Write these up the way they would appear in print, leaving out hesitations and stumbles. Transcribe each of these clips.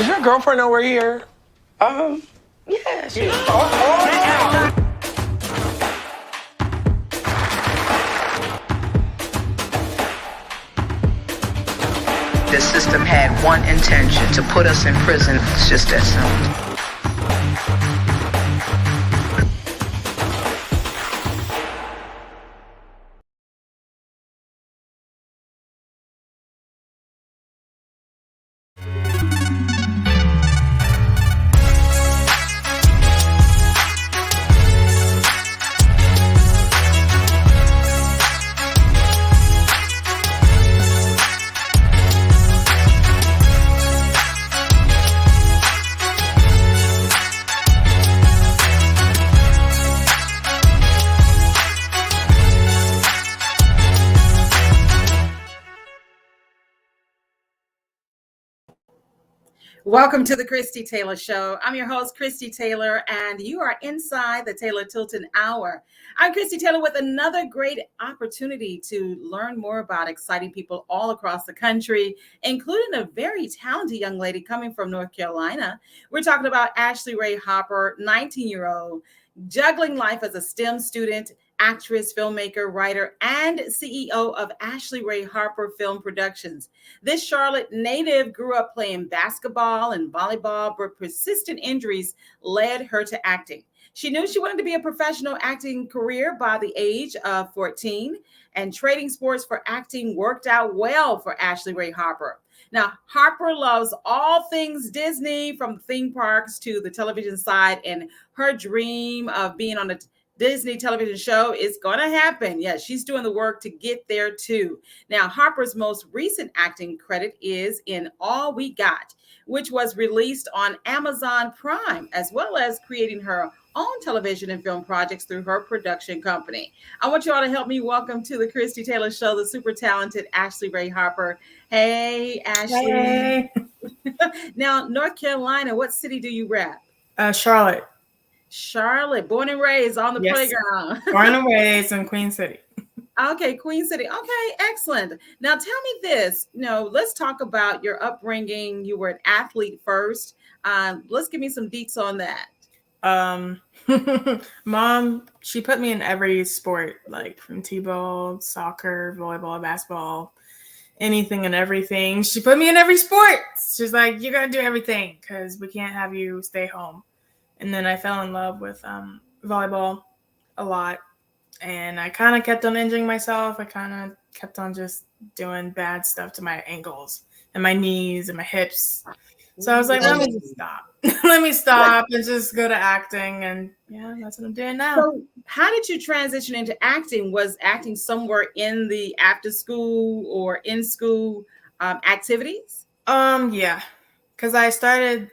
Does your girlfriend know we're here? Yeah. The system had one intention, to put us in prison. It's just that simple. Welcome to the Christie Taylor Show. I'm your host, Christie Taylor, and you are inside the Taylor Tilton Hour. I'm Christie Taylor with another great opportunity to learn more about exciting people all across the country, including a very talented young lady coming from North Carolina. We're talking about Rae Harper, 19-year-old, juggling life as a STEM student, actress, filmmaker, writer, and CEO of Rae Harper Film Productions. This Charlotte native grew up playing basketball and volleyball, but persistent injuries led her to acting. She knew she wanted to be a professional acting career by the age of 14, and trading sports for acting worked out well for Rae Harper. Now, Harper loves all things Disney, from theme parks to the television side, and her dream of being on a Disney television show is going to happen. Yeah, she's doing the work to get there too. Now, Harper's most recent acting credit is in All We Got, which was released on Amazon Prime, as well as creating her own television and film projects through her production company. I want you all to help me welcome to the Christie Taylor Show the super talented Rae Harper. Hey, Ashley. Hey. Now, North Carolina, what city do you rep? Charlotte. Charlotte, born and raised on the playground. Born and raised in Queen City. Okay, Queen City. Okay, excellent. Now tell me this. Let's talk about your upbringing. You were an athlete first. Let's give me some deets on that. Mom, she put me in every sport, like from t-ball, soccer, volleyball, basketball, anything and everything. She put me in every sport. She's like, you got to do everything because we can't have you stay home. And then I fell in love with volleyball a lot. And I kind of kept on injuring myself. I kind of kept on just doing bad stuff to my ankles and my knees and my hips. So I was like, let me just stop. Let me stop and just go to acting. And yeah, that's what I'm doing now. So how did you transition into acting? Was acting somewhere in the after school or in school activities? Yeah. Because I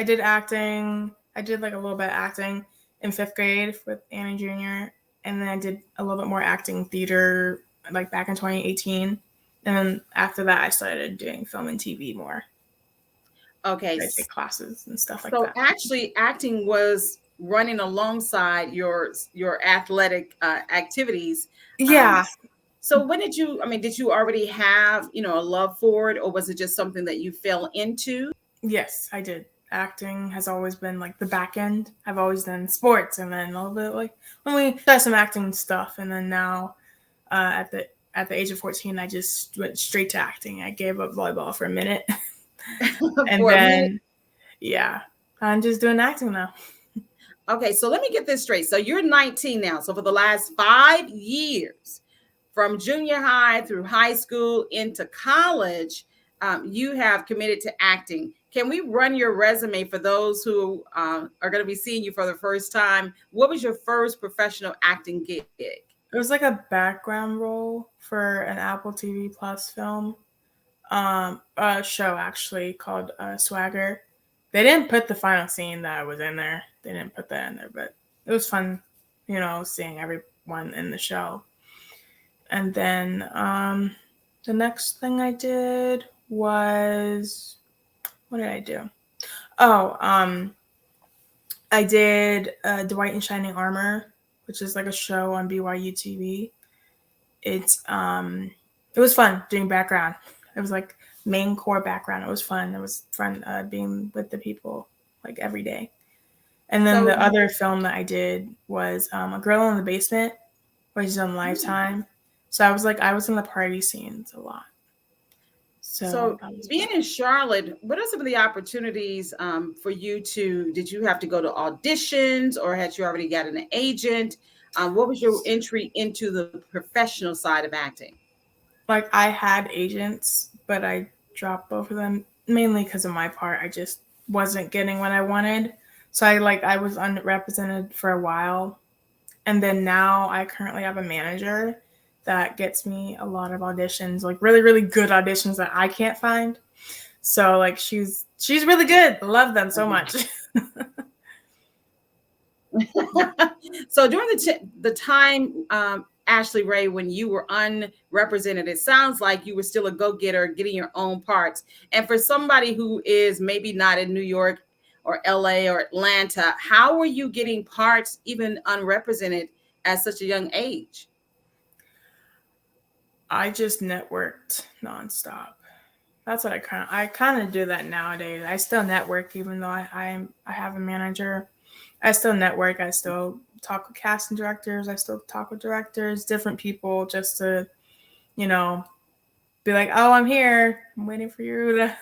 did acting. I did like a little bit of acting in 5th grade with Annie Jr. And then I did a little bit more acting theater like back in 2018. And then after that, I started doing film and TV more. Okay. I take classes and stuff like that. So actually acting was running alongside your athletic activities. Yeah. So when did you already have, a love for it, or was it just something that you fell into? Yes, I did. Acting has always been like the back end. I've always done sports and then a little bit like when we did some acting stuff. And then now at the age of 14, I just went straight to acting. I gave up volleyball for a minute. And then, yeah, I'm just doing acting now. Okay, so let me get this straight. So you're 19 now. So for the last 5 years, from junior high through high school into college, you have committed to acting. Can we run your resume for those who are going to be seeing you for the first time? What was your first professional acting gig? It was like a background role for an Apple TV Plus film, a show actually called Swagger. They didn't put the final scene that was in there. They didn't put that in there, but it was fun, seeing everyone in the show. And then the next thing I did was, what did I do? Oh, I did Dwight in Shining Armor, which is like a show on BYU TV. It was fun doing background. It was like main core background. It was fun. It was fun being with the people like every day. And then the other film that I did was A Girl in the Basement, which is on Lifetime. So I was in the party scenes a lot. So being in Charlotte, what are some of the opportunities for you did you have to go to auditions, or had you already got an agent? What was your entry into the professional side of acting? Like, I had agents, but I dropped both of them mainly because of my part. I just wasn't getting what I wanted. So I was unrepresented for a while. And then now I currently have a manager that gets me a lot of auditions, like really, really good auditions that I can't find. So like she's really good. I love them so much. So during the time, Ashley Rae, when you were unrepresented, it sounds like you were still a go-getter, getting your own parts. And for somebody who is maybe not in New York or LA or Atlanta, how were you getting parts even unrepresented at such a young age? I just networked nonstop. That's what I kind of do that nowadays. I still network even though I have a manager. I still network. I still talk with casting directors. I still talk with directors, different people, just to, be like, oh, I'm here. I'm waiting for you to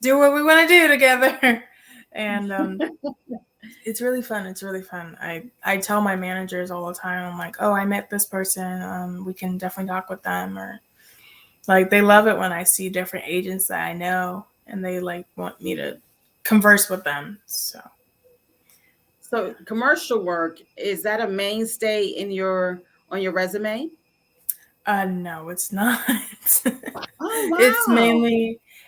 do what we want to do together. And it's really fun. It's really fun. I tell my managers all the time, I'm like, oh, I met this person. We can definitely talk with them. Or like, they love it when I see different agents that I know and they like want me to converse with them. So commercial work, is that a mainstay on your resume? No, it's not. Oh, wow.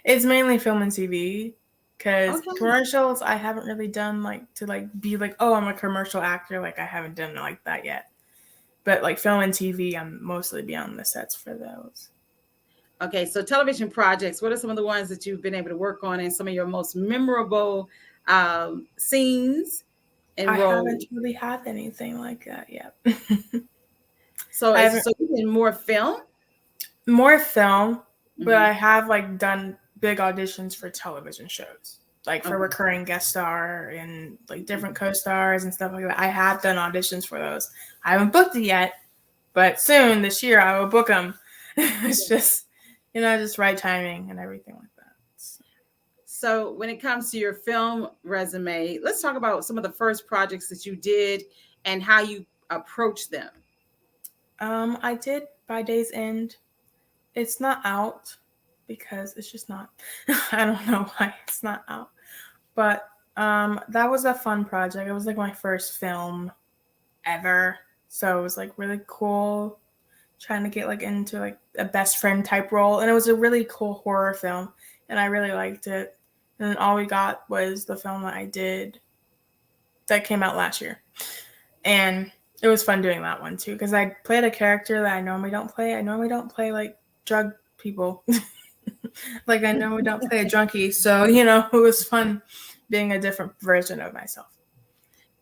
It's mainly film and TV. Because Okay. commercials, I haven't really done to be like, oh, I'm a commercial actor. Like, I haven't done it like that yet. But like film and TV, I'm mostly beyond the sets for those. Okay, so television projects, what are some of the ones that you've been able to work on and some of your most memorable scenes and I roles? haven't really had anything like that yet. So you did more film? More film, but Mhm. I have like done big auditions for television shows, like for Okay. recurring guest star and like different co-stars and stuff like that. I have done auditions for those. I haven't booked it yet, but soon this year I will book them. It's just, just right timing and everything like that. So when it comes to your film resume, let's talk about some of the first projects that you did and how you approached them. I did By Day's End. It's not out because it's just not. I don't know why it's not out. But that was a fun project. It was like my first film ever. So it was like really cool trying to get like into like a best friend type role. And it was a really cool horror film. And I really liked it. And then all we got was the film that I did that came out last year. And it was fun doing that one too. Because I played a character that I normally don't play. I normally don't play like drug people. Like I normally don't play a junkie. So, it was fun being a different version of myself.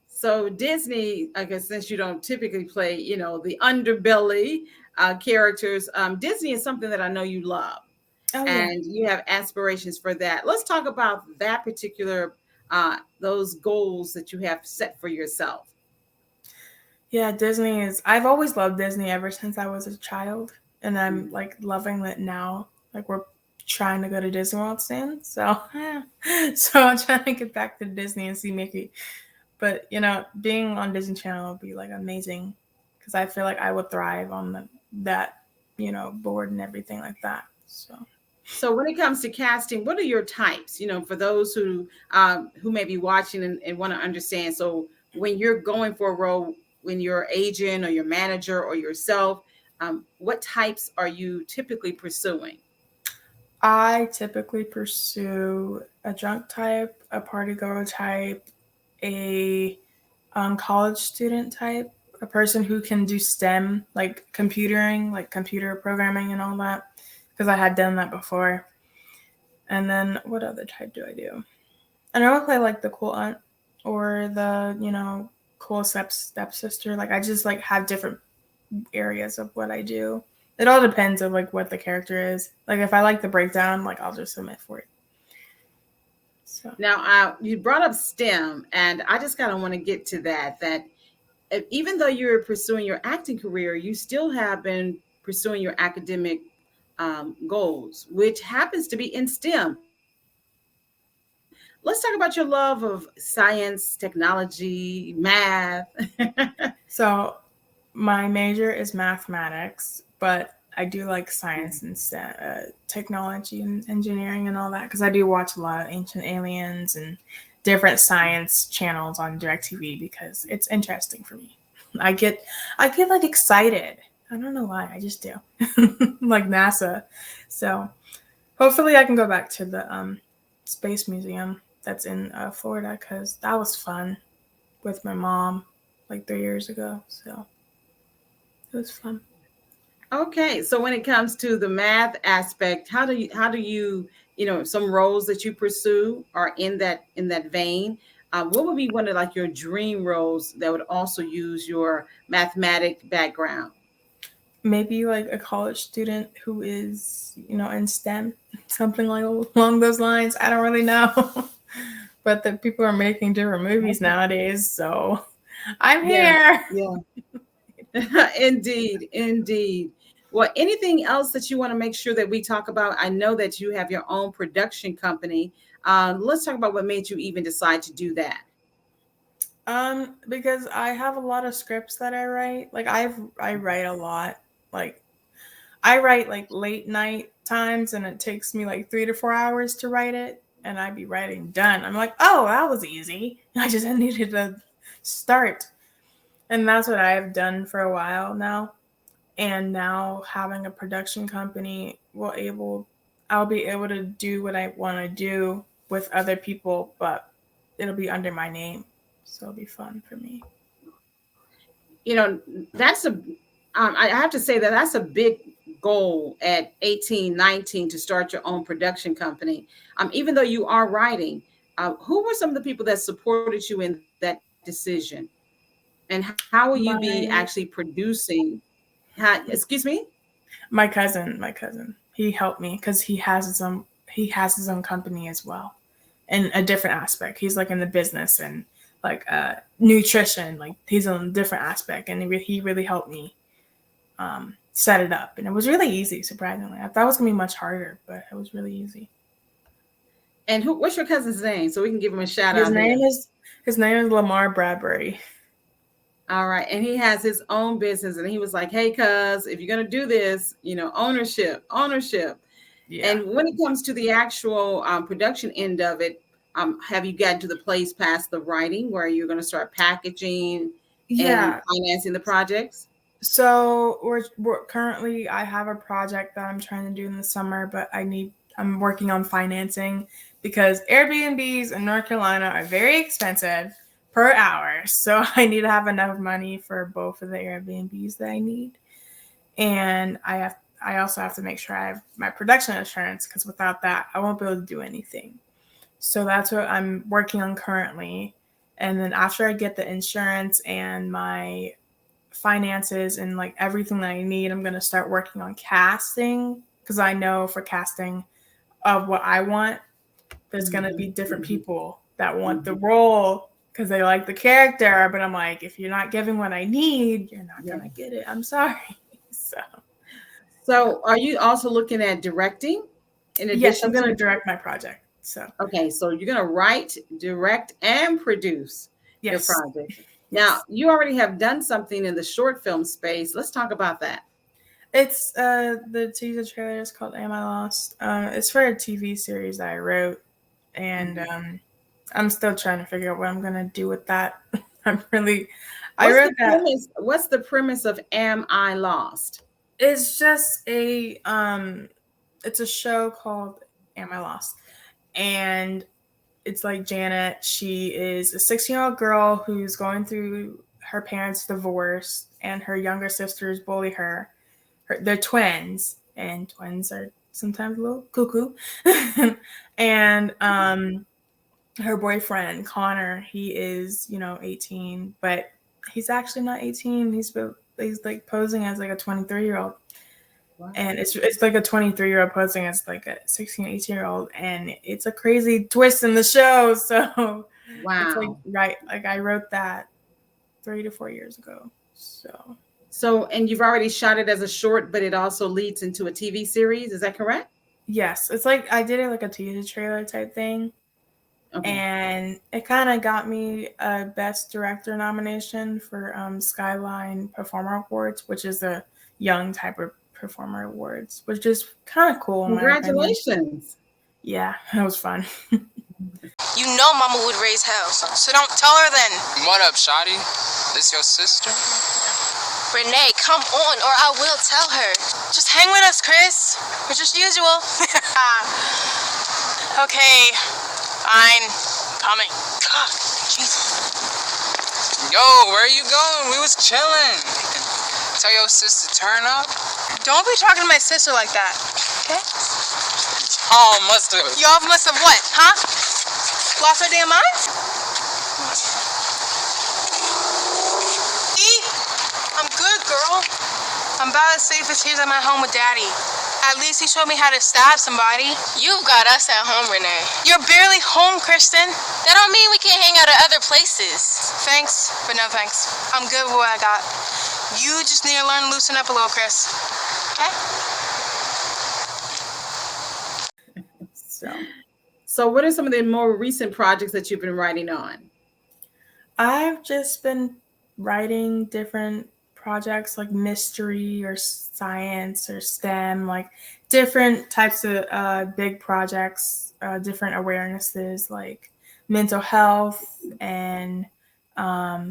So Disney, I guess since you don't typically play, the underbelly characters, Disney is something that I know you love. Oh, yeah. And you have aspirations for that. Let's talk about that particular, those goals that you have set for yourself. Yeah, I've always loved Disney ever since I was a child. And I'm like loving it now. Like we're trying to go to Disney World soon. So, so I'm trying to get back to Disney and see Mickey. But, being on Disney Channel would be like amazing because I feel like I would thrive on that, board and everything like that. So when it comes to casting, what are your types? For those who may be watching and want to understand. So when you're going for a role, when your agent or your manager or yourself, what types are you typically pursuing? I typically pursue a drunk type, a party girl type, a college student type, a person who can do STEM, like computering, like computer programming and all that, because I had done that before. And then what other type do I do? I normally play like the cool aunt or the, cool stepsister. Like I just like have different areas of what I do. It all depends on like what the character is. Like if I like the breakdown, like I'll just submit for it. So Now, you brought up STEM, and I just kind of want to get to that. That even though you're pursuing your acting career, you still have been pursuing your academic goals, which happens to be in STEM. Let's talk about your love of science, technology, math. So my major is mathematics, but I do like science and technology and engineering and all that because I do watch a lot of Ancient Aliens and different science channels on DirecTV because it's interesting for me. I get like excited. I don't know why. I just do. Like NASA. So hopefully I can go back to the space museum that's in Florida because that was fun with my mom like 3 years ago. So it was fun. Okay, so when it comes to the math aspect, how do you some roles that you pursue are in that vein? What would be one of like your dream roles that would also use your mathematic background? Maybe like a college student who is, in STEM, something like along those lines. I don't really know. But the people are making different movies nowadays, so I'm Yeah, here. yeah. Indeed, indeed. Well, anything else that you want to make sure that we talk about? I know that you have your own production company. Let's talk about what made you even decide to do that. Because I have a lot of scripts that I write. Like I write a lot. Like I write like late night times and it takes me like 3 to 4 hours to write it. And I'd be writing done. I'm like, oh, that was easy. I just needed to start. And that's what I've done for a while now. And now having a production company I'll be able to do what I want to do with other people, but it'll be under my name. So it'll be fun for me. You know, that's I have to say that that's a big goal at 18, 19 to start your own production company. Even though you are writing, who were some of the people that supported you in that decision? And how will you be My actually producing? Excuse me? my cousin, he helped me because he has his own company as well, in a different aspect. He's like in the business and like nutrition. Like he's on a different aspect, and he really helped me set it up, and it was really easy. Surprisingly, I thought it was gonna be much harder, but it was really easy. And what's your cousin's name so we can give him a shout His out here? name is his name is Lamar Bradbury. All right. And he has his own business. And he was like, hey, cuz, if you're going to do this, ownership, ownership. Yeah. And when it comes to the actual production end of it, have you gotten to the place past the writing where you're going to start packaging and Yeah. financing the projects? So we're currently I have a project that I'm trying to do in the summer, but I'm working on financing because Airbnbs in North Carolina are very expensive per hour. So I need to have enough money for both of the Airbnbs that I need. And I also have to make sure I have my production insurance because without that I won't be able to do anything. So that's what I'm working on currently. And then after I get the insurance and my finances and like everything that I need, I'm going to start working on casting because I know for casting of what I want, there's going to be different people that want the role because they like the character. But I'm like, if you're not giving what I need, you're not going to get it. I'm sorry. So are you also looking at directing in Yes, I'm addition going to? to direct my project. So, Okay, so you're going to write, direct, and produce your yes. project. Now, Yes. you already have done something in the short film space. Let's talk about that. It's the teaser trailer is called Am I Lost? It's for a TV series that I wrote, and I'm still trying to figure out what I'm gonna do with that. I What's wrote the that. premise? What's the premise of Am I Lost? It's just it's a show called Am I Lost, and it's like Janet. She is a 16-year-old girl who's going through her parents' divorce, and her younger sisters bully her. They're twins, and twins are sometimes a little cuckoo. And her boyfriend Connor, he is 18, but he's actually not 18. He's like posing as like a 23-year-old. Wow. And it's like a 23-year-old posing as like a 16, 18-year-old, and it's a crazy twist in the show. So it's like, Wow. right, like I wrote that 3 to 4 years ago. So, and you've already shot it as a short, but it also leads into a TV series. Is that correct? Yes, it's like I did it like a teaser trailer type thing. Okay. And it kind of got me a Best Director nomination for Skyline Performer Awards, which is a young type of performer awards, which is kind of cool. Congratulations. Yeah, that was fun. You know Mama would raise hell, so don't tell her then. What up, Shotty? This your sister? Renee, come on, or I will tell her. Just hang with us, Chris. We're just usual. Okay, fine. Coming. God, Jesus. Yo, where you going? We was chilling. Tell your sister turn up. Don't be talking to my sister like that, okay? Oh, must have. Y'all must have what, huh? Lost our damn minds? I'm good, girl. I'm about as safe as he's at my home with Daddy. At least he showed me how to stab somebody. You've got us at home, Renee. You're barely home, Kristen. That don't mean we can't hang out at other places. Thanks, but no thanks. I'm good with what I got. You just need to learn to loosen up a little, Chris. Okay? So what are some of the more recent projects that you've been writing on? I've just been writing different projects like mystery or science or STEM, like different types of big projects, different awarenesses like mental health and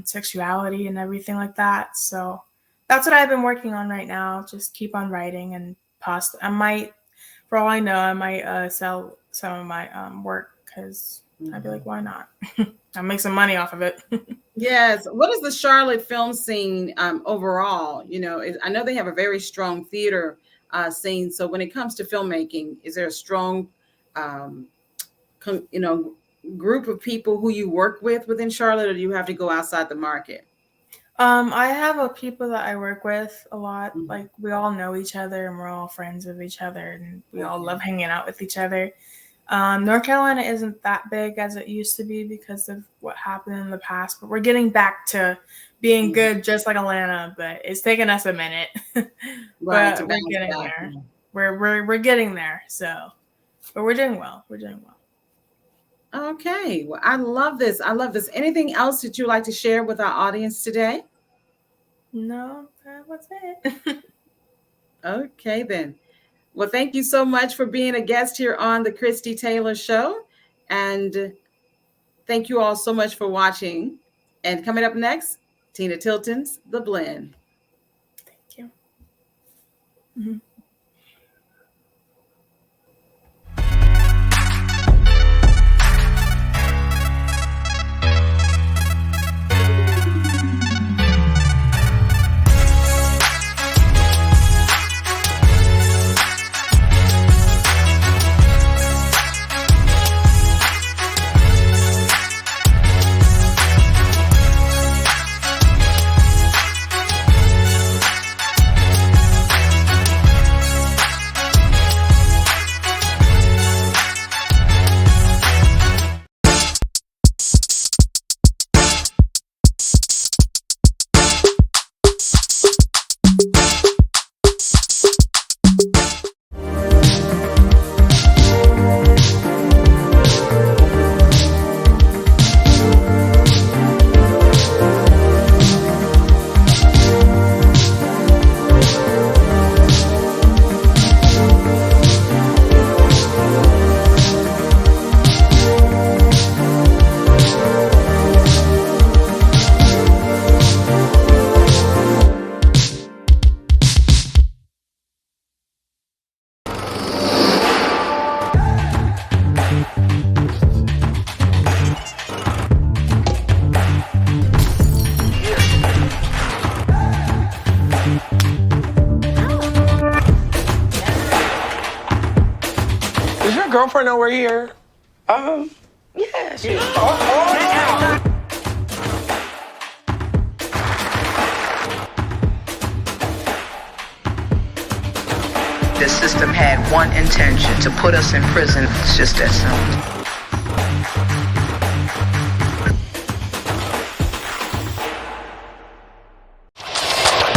sexuality and everything like that. So that's what I've been working on right now. Just keep on writing, and I might, for all I know, I might sell some of my work, because I'd be like, why not? I'll make some money off of it. Yes. What is the Charlotte film scene overall? You know, I know they have a very strong theater scene. So when it comes to filmmaking, is there a strong, group of people who you work with within Charlotte, or do you have to go outside the market? I have people that I work with a lot. Mm-hmm. Like, we all know each other and we're all friends with each other, and we all love hanging out with each other. North Carolina isn't that big as it used to be because of what happened in the past, but we're getting back to being good, just like Atlanta, but it's taken us a minute. Right, but we're getting there. We're getting there. So, but we're doing well. We're doing well. Okay. Well, I love this. I love this. Anything else that you'd like to share with our audience today? No, that was it. Okay, then. Well, thank you so much for being a guest here on the Christie Taylor Show. And thank you all so much for watching. And coming up next, Tina Tilton's The Blend. Thank you. Mm-hmm. Girlfriend know we're here? Yeah. This system had one intention, to put us in prison. It's just that simple.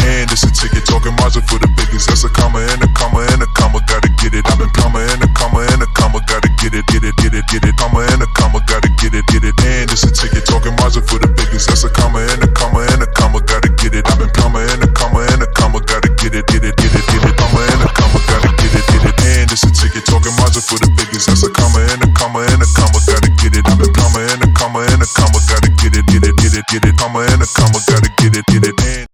And it's a ticket talking Mazda for the biggest. That's a comma and a comma and a comma. Gotta get it. I've been comma and a comma and a comma. Gotta get it, get it, get it, get it. Comma and a comma. Gotta get it, get it. And it's a ticket talking Mazda for the biggest. That's a comma and a comma and a comma. Gotta get it. I've been comma and a comma and a comma. Gotta get it, get it, get it, get it. Comma and a comma. Gotta get it, get it. And it's a ticket talking Mazda for the biggest. That's a comma and a comma and a comma. Gotta get it. I've been comma and a comma and a comma. Gotta get it, get it, get it, get it. Comma and a comma. Gotta get it, get it. And